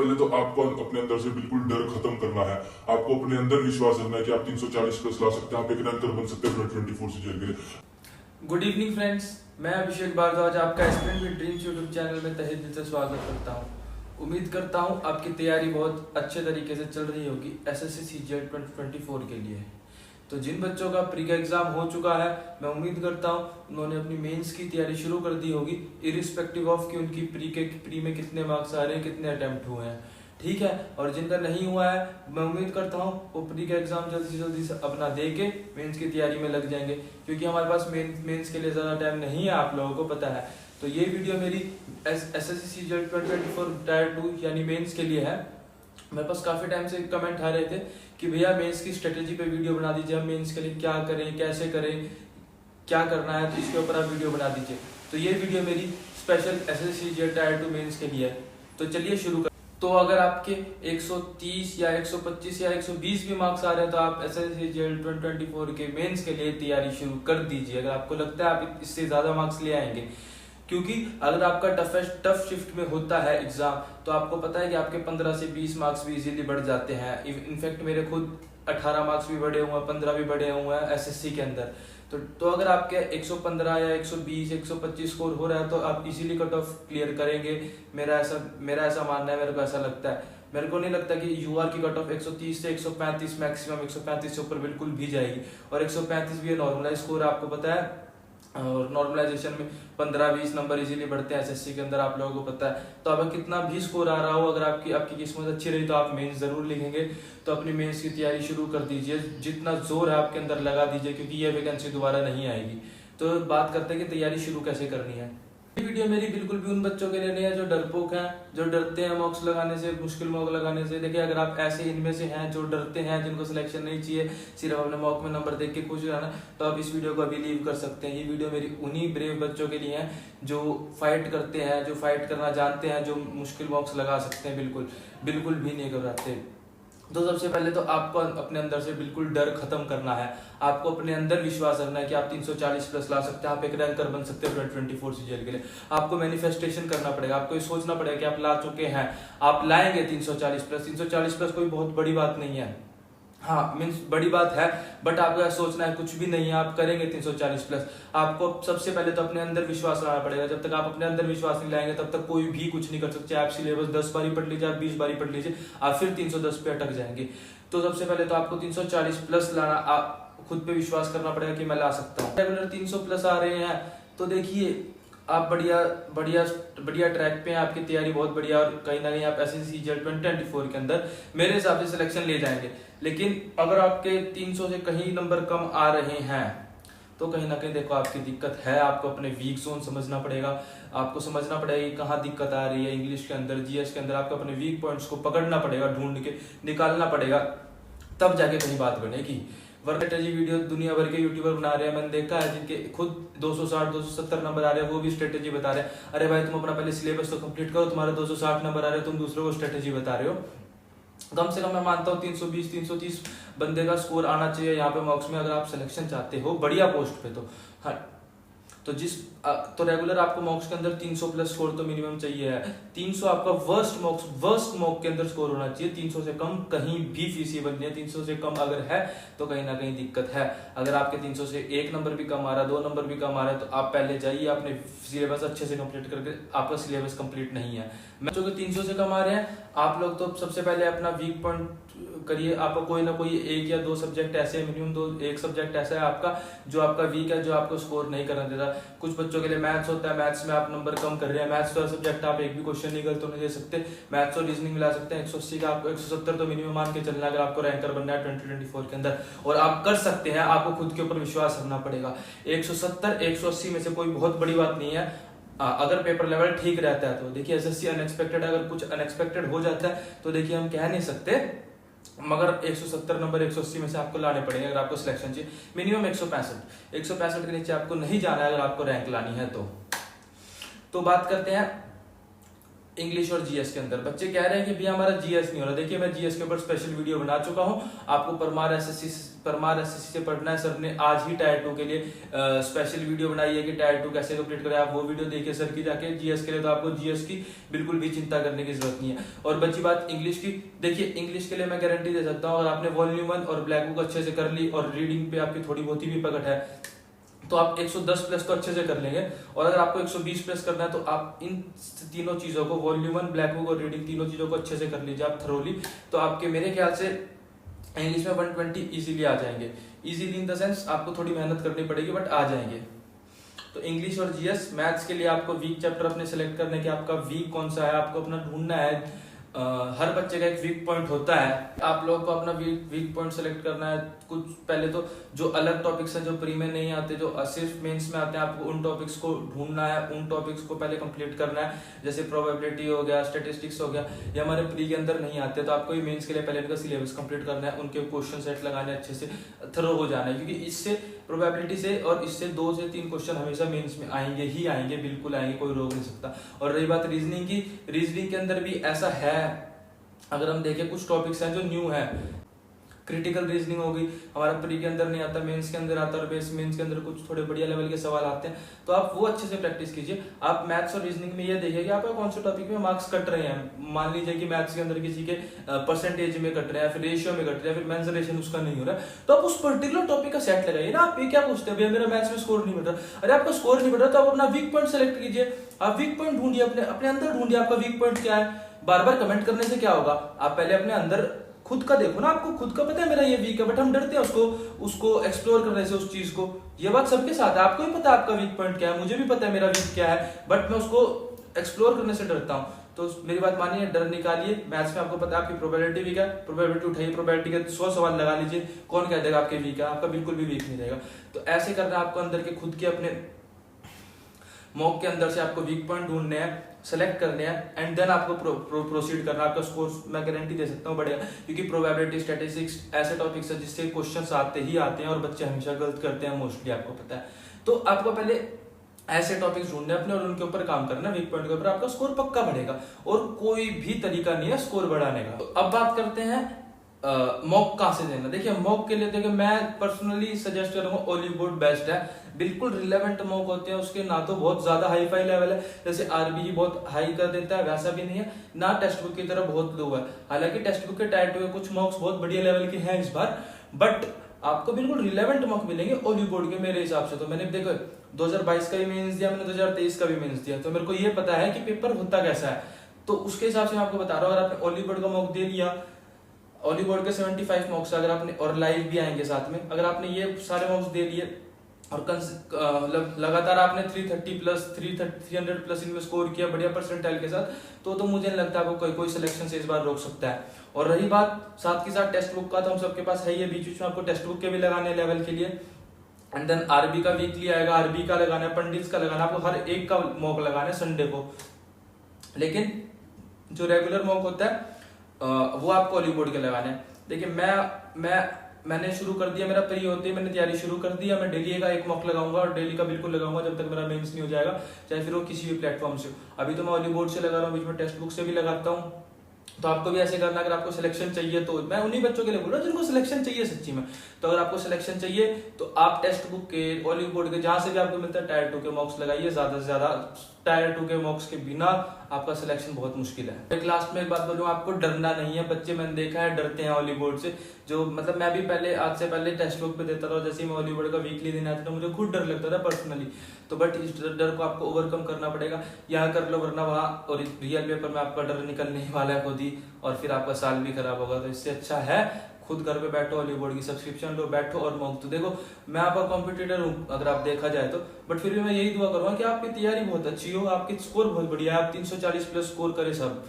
पहले तो आपको अपने अंदर से बिल्कुल डर खत्म करना है। आपको अपने अंदर विश्वास रखना है कि आप 340 प्लस ला सकते हैं, आप एक रैंकर बन सकते हैं 24 सीजीएल के लिए। गुड इवनिंग फ्रेंड्स, मैं अभिषेक भारद्वाज आपका aspirant with dreams YouTube channel में तहे दिल से स्वागत करता हूं। उम्मीद करता हूं आपकी तैयारी बहुत अच्छे तरीके से चल रही होगी एसएससी सीजीएल 2024 के लिए। तो जिन बच्चों का प्री का एग्जाम हो चुका है, मैं उम्मीद करता हूं उन्होंने अपनी मेंस की तैयारी शुरू कर दी होगी, इरिस्पेक्टिव ऑफ कि उनकी प्री में कितने मार्क्स आ रहे हैं, कितने अटेम्प्ट हुए हैं, ठीक है। और जिनका नहीं हुआ है, मैं उम्मीद करता हूँ वो प्री का एग्जाम जल्दी से अपना दे के मेंस की तैयारी में लग जाएंगे, क्योंकि हमारे पास मेंस के लिए ज़्यादा टाइम नहीं है, आप लोगों को पता है। तो ये वीडियो मेरी एसएससी सीजीएल 2024 टायर 2 यानी मेंस के लिए है। मेरे पास काफ़ी टाइम से कमेंट आ रहे थे कि भैया मेंस की स्ट्रेटेजी पे वीडियो बना दीजिए, हम मेंस के लिए क्या करें, कैसे करें, क्या करना है, तो इसके ऊपर आप वीडियो बना दीजिए। तो ये वीडियो मेरी special SSC CGL tier 2 mains के लिए है। तो चलिए शुरू कर। तो अगर आपके 130 या 125 या 120 भी मार्क्स आ रहे हैं तो आप एसएससी सीजीएल 2024 के मेंस के लिए तैयारी शुरू कर दीजिए, अगर आपको लगता है आप इससे ज़्यादा मार्क्स ले आएंगे। क्योंकि अगर आपका टफ शिफ्ट में होता है एग्जाम, तो आपको पता है कि आपके 15 से 20 मार्क्स भी इजीली बढ़ जाते हैं। इनफैक्ट मेरे खुद 18 मार्क्स भी बढ़े हुए हैं, 15 भी बढ़े हुए हैं एसएससी के अंदर। तो अगर आपके 115 या 120 125 स्कोर हो रहा है तो आप इजीली कट ऑफ क्लियर करेंगे। मेरा ऐसा मानना है, मेरे को ऐसा लगता है। मेरे को नहीं लगता कि यूआर की कट ऑफ 130 से 135 मैक्सिमम 135 से ऊपर बिल्कुल भी जाएगी, और 135 भी नॉर्मलाइज स्कोर आपको पता है। और नॉर्मलाइजेशन में 15-20 नंबर इजीली बढ़ते हैं एसएससी के अंदर, आप लोगों को पता है। तो अब कितना भी स्कोर आ रहा हो, अगर आपकी किस्मत अच्छी रही तो आप मेंस जरूर लिखेंगे। तो अपनी मेंस की तैयारी शुरू कर दीजिए, जितना जोर है आपके अंदर लगा दीजिए, क्योंकि ये वैकेंसी दोबारा नहीं आएगी। तो बात करते हैं कि तैयारी शुरू कैसे करनी है। ये वीडियो मेरी बिल्कुल भी उन बच्चों के लिए नहीं है जो डरपोक हैं, जो डरते हैं मॉक्स लगाने से, मुश्किल मॉक लगाने से। देखिए, अगर आप ऐसे इनमें से हैं जो डरते हैं, जिनको सिलेक्शन नहीं चाहिए, सिर्फ अपने मॉक में नंबर देख के खुश रहना, तो आप इस वीडियो को अभी लीव कर सकते हैं। ये वीडियो मेरी उन्हीं ब्रेव बच्चों के लिए है जो फाइट करते हैं, जो फाइट करना जानते हैं, जो मुश्किल मॉक्स लगा सकते हैं, बिल्कुल भी नहीं घबराते। तो सबसे पहले तो आपको अपने अंदर से बिल्कुल डर खत्म करना है। आपको अपने अंदर विश्वास रखना है कि आप 340 प्लस ला सकते हैं, आप एक रैंकर बन सकते हैं 2024 सीजीएल के लिए। आपको मैनिफेस्टेशन करना पड़ेगा, आपको ये सोचना पड़ेगा कि आप ला चुके हैं, आप लाएंगे 340 प्लस। 340 प्लस कोई बहुत बड़ी बात नहीं है, हाँ मीन्स बड़ी बात है, बट आपको यह सोचना है कुछ भी नहीं है, आप करेंगे 340 प्लस। आपको सबसे पहले तो अपने अंदर विश्वास लाना पड़ेगा। जब तक आप अपने अंदर विश्वास नहीं लाएंगे तब तक कोई भी कुछ नहीं कर सकते। आप सिलेबस 10 बारी पढ़ लीजिए, आप 20 बारी पढ़ लीजिए, आप फिर 310 पे अटक जाएंगे। तो सबसे पहले तो आपको 340 प्लस लाना, आप खुद पे विश्वास करना पड़ेगा कि मैं ला सकता हूँ। रेगुलर 300 प्लस आ रहे हैं तो देखिए आप बढ़िया ट्रैक पे हैं, आपकी तैयारी बहुत बढ़िया, और कहीं ना कहीं आप एसएससी सीजीएल 2024 के अंदर मेरे हिसाब से सिलेक्शन ले जाएंगे। लेकिन अगर आपके 300 से कहीं नंबर कम आ रहे हैं तो कहीं ना कहीं देखो आपकी दिक्कत है। आपको अपने वीक जोन समझना पड़ेगा, आपको समझना पड़ेगा कि कहाँ दिक्कत आ रही है। इंग्लिश के अंदर, जीएस के अंदर आपको अपने वीक पॉइंट्स को पकड़ना पड़ेगा, ढूंढ के निकालना पड़ेगा, तब जाके कहीं बात बनेगी। स्ट्रेटेजी वीडियो दुनिया भर के यूट्यूबर बना रहे हैं, मैंने देखा है, जिनके खुद 260 270 नंबर आ रहे हैं, वो भी स्ट्रेटेजी बता रहे हैं। अरे भाई, तुम अपना पहले सिलेबस तो कंप्लीट करो, तुम्हारे 260 नंबर आ रहे हैं, तुम दूसरों को स्ट्रेटेजी बता रहे हो। कम से कम मैं मानता हूँ 320 330 बंदे का स्कोर आना चाहिए यहाँ पे मॉक्स में, अगर आप सिलेक्शन चाहते हो बढ़िया पोस्ट पे। तो हाँ, तो रेगुलर आपको मॉक्स के अंदर 300 प्लस स्कोर तो मिनिमम चाहिए है। 300 आपका वर्स्ट मॉक के अंदर स्कोर होना चाहिए। 300 से कम कहीं भी फीसिबल नहीं है। 300 से कम अगर है तो कहीं ना कहीं दिक्कत है। अगर आपके 300 से 1 नंबर भी कम आ रहा है, 2 नंबर भी कम आ रहा है, तो आप पहले जाइए अपने सिलेबस अच्छे से कंप्लीट करके। आपका सिलेबस कंप्लीट नहीं है। जो कि 300 से कम आ रहे हैं, आप लोग तो सबसे पहले अपना वीक पॉइंट करिए। आपको कोई ना कोई 1 या 2 सब्जेक्ट ऐसे है, मिनिमम 1 सब्जेक्ट ऐसा है आपका जो आपका वीक है, जो आपको स्कोर नहीं करना देता। कुछ बच्चों के लिए मैथ्स होता है, मैथ्स में आप नंबर कम कर रहे हैं। मैथ्स तो सब्जेक्ट आप एक भी क्वेश्चन नहीं गलत होने दे सकते। मैथ्स और रीजनिंग मिला सकते हैं। 180 का आपको 170 तो मिनिमम मान के चलना है अगर आपको रैंकर बनना है 2024 के अंदर, और आप कर सकते हैं। आपको खुद के ऊपर विश्वास रखना पड़ेगा। 170 180 में से कोई बहुत बड़ी बात नहीं है, अगर पेपर लेवल ठीक रहता है तो। देखिए, एसएससी अनएक्सपेक्टेड, अगर कुछ अनएक्सपेक्टेड हो जाता है तो देखिए हम कह नहीं सकते, मगर 170 नंबर 180 में से आपको लाने पड़ेंगे अगर आपको सिलेक्शन चाहिए। मिनिमम 165 के नीचे आपको नहीं जाना है अगर आपको रैंक लानी है तो। बात करते हैं इंग्लिश और जीएस के अंदर। बच्चे कह रहे हैं कि भैया हमारा जीएस नहीं हो रहा। देखिए मैं जीएस के ऊपर स्पेशल वीडियो बना चुका हूं। आपको परमार एसएससी से पढ़ना है। सर ने आज ही टायर 2 के लिए स्पेशल वीडियो बनाई है कि टायर 2 कैसे कंप्लीट करें। आप वो वीडियो देखिए सर की जाके। जीएस के लिए तो आपको जीएस की बिल्कुल भी चिंता करने की जरूरत नहीं है। और बची बात इंग्लिश की, देखिए इंग्लिश के लिए मैं गारंटी दे सकता हूँ, अगर आपने वॉल्यूम 1 और ब्लैक बुक अच्छे से कर ली और रीडिंग पे आपकी थोड़ी बहुत ही भी पकड़ है तो आप 110 प्लस तो अच्छे से कर लेंगे। और अगर आपको 120 प्लस करना है तो आप इन तीनों चीजों को, वॉल्यूम 1, ब्लैक बुक और रीडिंग, तीनों चीजों को अच्छे से कर लीजिए आप थरोली। तो आपके मेरे ख्याल से इंग्लिश में 120 इजीली आ जाएंगे। इजीली इन द सेंस आपको थोड़ी मेहनत करनी पड़ेगी बट आ जाएंगे। तो इंग्लिश और जीएस। मैथ्स के लिए आपको वीक चैप्टर अपने सेलेक्ट करने के, आपका वीक कौन सा है आपको अपना ढूंढना है। हर बच्चे का एक वीक पॉइंट होता है। आप लोगों को अपना वीक पॉइंट सेलेक्ट करना है। कुछ पहले तो जो अलग टॉपिक्स हैं जो प्री में नहीं आते, जो सिर्फ मेंस में आते हैं, आपको उन टॉपिक्स को ढूंढना है, उन टॉपिक्स को पहले कंप्लीट करना है। जैसे प्रोबेबिलिटी हो गया, स्टैटिस्टिक्स हो गया, ये हमारे प्री के अंदर नहीं आते, तो आपको ये मेंस के लिए पहले इनका सिलेबस कंप्लीट करना है, उनके क्वेश्चन सेट लगाने, अच्छे से थरो हो जाना है। क्योंकि इससे प्रोबेबिलिटी से और इससे 2 से 3 क्वेश्चन हमेशा मेंस में आएंगे ही आएंगे, बिल्कुल आएंगे, कोई रोक नहीं सकता। और रही बात रीजनिंग की, रीजनिंग के अंदर भी ऐसा है, अगर हम देखें कुछ टॉपिक्स हैं जो न्यू है। क्रिटिकल रीजनिंग होगी, हमारा प्री के अंदर नहीं आता, मेंस के अंदर आता है, और बेस मेंस के अंदर कुछ थोड़े बढ़िया लेवल के सवाल आते हैं, तो आप वो अच्छे से प्रैक्टिस कीजिए। आप मैथ्स और रीजनिंग में ये देखिए कि आपका कौन से टॉपिक में मार्क्स कट रहे हैं। मान लीजिए कि मैथ्स के अंदर किसी के परसेंटेज में कट रहे हैं, फिर रेशियो में कट रहे हैं, फिर मेंसुरेशन उसका नहीं हो रहा है, तो आप उस पर्टिकुलर टॉपिक का सेट लगाइए ना। आप ये क्या पूछते हैं, भैया मेरा मैथ्स में स्कोर नहीं बढ़ रहा। अरे आपका स्कोर नहीं बढ़ रहा तो आप अपना वीक पॉइंट सेलेक्ट कीजिए। आप वीक पॉइंट ढूंढिए, अपने अंदर ढूंढिए आपका वीक पॉइंट क्या है। बार बार कमेंट करने से क्या होगा, आप पहले अपने अंदर खुद का देखो ना। आपको खुद का पता है मेरा ये वीक है, बट हम डरते हैं उसको एक्सप्लोर करने से, उस चीज को। ये बात सबके साथ है, आपको भी पता है आपका वीक पॉइंट क्या है, मुझे भी पता है मेरा वीक क्या है, बट मैं उसको एक्सप्लोर करने से डरता हूँ। तो मेरी बात मानिए, डर निकालिए। मैथ्स में आपको पता है आपकी प्रोबेबिलिटी वीक है, प्रोबेबिलिटी उठाइए, प्रोबेबिलिटी के 100 सवाल लगा लीजिए। कौन कह देगा आपके वीक है, आपका बिल्कुल भी वीक नहीं रहेगा। तो ऐसे करना आपको अंदर के खुद के अपने मॉक के अंदर से आपको वीक पॉइंट ढूंढने हैं, सेलेक्ट करने हैं, एंड देन आपको प्रोसीड करना। आपका स्कोर मैं गारंटी दे सकता हूँ बढ़िया, क्योंकि प्रोबेबिलिटी, स्टैटिस्टिक्स ऐसे टॉपिक्स है जिससे क्वेश्चंस आते ही आते हैं और बच्चे हमेशा गलत करते हैं मोस्टली, आपको पता है। तो आपको पहले ऐसे टॉपिक्स ढूंढने अपने और उनके ऊपर काम करना। वीक पॉइंट के ऊपर आपका स्कोर पक्का बढ़ेगा और कोई भी तरीका नहीं है स्कोर बढ़ाने का। तो अब बात करते हैं मॉक कहाँ से देना। देखिए मॉक के लिए देखिए मैं पर्सनली सजेस्ट करूंगा ओलिव बोर्ड बेस्ट है। बिल्कुल रिलेवेंट मॉक होते हैं उसके, ना तो बहुत ज्यादा हाई फाई लेवल है जैसे आरबीजी बहुत हाई कर देता है, वैसा भी नहीं है, ना टेक्स्ट बुक की तरह बहुत लो है। हालांकि टेक्स्ट बुक के टाइप के कुछ मॉक्स बहुत बढ़िया लेवल के हैं इस बार, बट आपको बिल्कुल रिलेवेंट मॉक मिलेंगे ओलिव बोर्ड के मेरे हिसाब से। तो मैंने देखो 2022 का भी मेंस दिया, मैंने 2023 का भी मेंस दिया, तो मेरे को ये पता है कि पेपर होता कैसा है। तो उसके हिसाब से मैं आपको बता रहा हूँ। अगर आपने ओलिव बोर्ड का मॉक दे लिया, ओलिव बोर्ड के 75 मॉक्स अगर आपने, और लाइव भी आएंगे साथ में, अगर आपने ये सारे मॉक्स दे लिए और लगातार आपने 330 प्लस 300 प्लस इनमें स्कोर किया बढ़िया परसेंटाइल के साथ, तो मुझे नहीं लगता आपको कोई सिलेक्शन से इस बार रोक सकता है। और रही बात साथ के साथ टेक्स्ट बुक का, तो हम सबके पास है ये, बीच बीच में आपको टेक्स्ट बुक के भी लगाने लेवल के लिए। एंड देन आरबी का वीकली आएगा, आरबी का लगाना है, पंडित्स का लगाना है, आपको हर एक का मॉक लगाना है संडे को। लेकिन जो रेगुलर मॉक होता है वो आपको ओलिव बोर्ड के लगाने हैं। देखिए मैंने शुरू कर दिया, मेरा प्री होते ही मैंने तैयारी शुरू कर दी। मैं डेली का एक मॉक लगाऊंगा और डेली का बिल्कुल लगाऊंगा जब तक मेरा मेंस नहीं हो जाएगा, चाहे फिर वो किसी भी प्लेटफॉर्म से। अभी तो मैं ओलिव बोर्ड से लगा रहा हूँ, बीच में टेक्स्ट बुक से भी लगाता हूँ। तो आपको भी ऐसे करना, अगर आपको सिलेक्शन चाहिए तो मैं उन्हीं बच्चों के लिए बोल रहा हूँ जिनको सिलेक्शन चाहिए सच्ची में। तो अगर आपको सिलेक्शन चाहिए तो आप टेक्स्ट बुक के, ओलिव बोर्ड के, जहां से भी आपको मिलता है टायर 2 के मॉक्स लगाइए ज्यादा से ज्यादा। टायर 2 के मॉक्स के बिना आपका सिलेक्शन बहुत मुश्किल है। एक लास्ट में एक बात बोलूँ, आपको डरना नहीं है। बच्चे मैंने देखा है डरते हैं ओलिव बोर्ड से, जो मतलब मैं भी पहले, आज से पहले टेक्स्ट बुक पे देता था, जैसे ही मैं ओलिव बोर्ड का वीकली देना आता था मुझे खुद डर लगता था पर्सनली। तो बट इस डर को आपको ओवरकम करना पड़ेगा। यहाँ कर लो, वरना वहाँ और रियल पेपर में आपका डर निकलने ही वाला है खुद ही, और फिर आपका साल भी खराब होगा। तो इससे अच्छा है खुद घर पे बैठो, ओलिव बोर्ड की सब्सक्रिप्शन लो, बैठो और मॉक। तो देखो मैं आपका कॉम्पिटिटर हूँ अगर आप देखा जाए तो, बट फिर भी मैं यही दुआ करूंगा कि आपकी तैयारी बहुत अच्छी हो, आपकी स्कोर बहुत बढ़िया है, आप 340 प्लस स्कोर करे सब।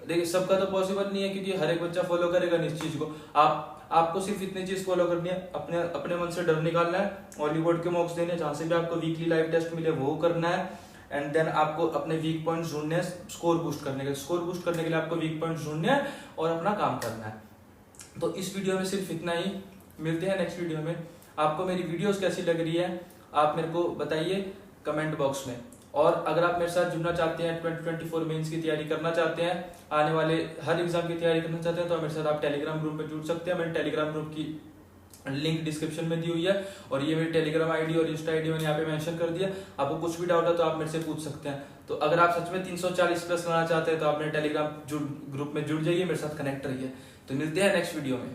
देखिए सबका तो पॉसिबल नहीं है क्योंकि हर एक बच्चा फॉलो करेगा नहीं इस चीज को। आपको सिर्फ इतनी चीज फॉलो करनी है, अपने मन से डर निकालना है, ओलिव बोर्ड के मॉक्स देने, जहां से भी आपको वीकली लाइव टेस्ट मिले वो करना है। एंड देन आपको अपने वीक पॉइंट्स ढूंढने हैं स्कोर बूस्ट करने के लिए आपको वीक पॉइंट्स ढूंढने हैं और अपना काम करना है। तो इस वीडियो में सिर्फ इतना ही, मिलते हैं नेक्स्ट वीडियो में। आपको मेरी वीडियोस कैसी लग रही है आप मेरे को बताइए कमेंट बॉक्स में। और अगर आप मेरे साथ जुड़ना चाहते हैं, 2024 मेंस की तैयारी करना चाहते हैं, आने वाले हर एग्जाम की तैयारी करना चाहते हैं, तो मेरे साथ आप टेलीग्राम ग्रुप में जुड़ सकते हैं। मैंने टेलीग्राम ग्रुप की लिंक डिस्क्रिप्शन में दी हुई है और ये मेरी टेलीग्राम आईडी और इंस्टा आईडी मैंने यहाँ पे मेंशन कर दिया। आपको कुछ भी डाउट है तो आप मेरे से पूछ सकते हैं। तो अगर आप सच में 340 प्लस लाना चाहते हैं तो आप मेरे टेलीग्राम ग्रुप में जुड़ जाइए, मेरे साथ कनेक्ट रहिए। तो मिलते हैं नेक्स्ट वीडियो में।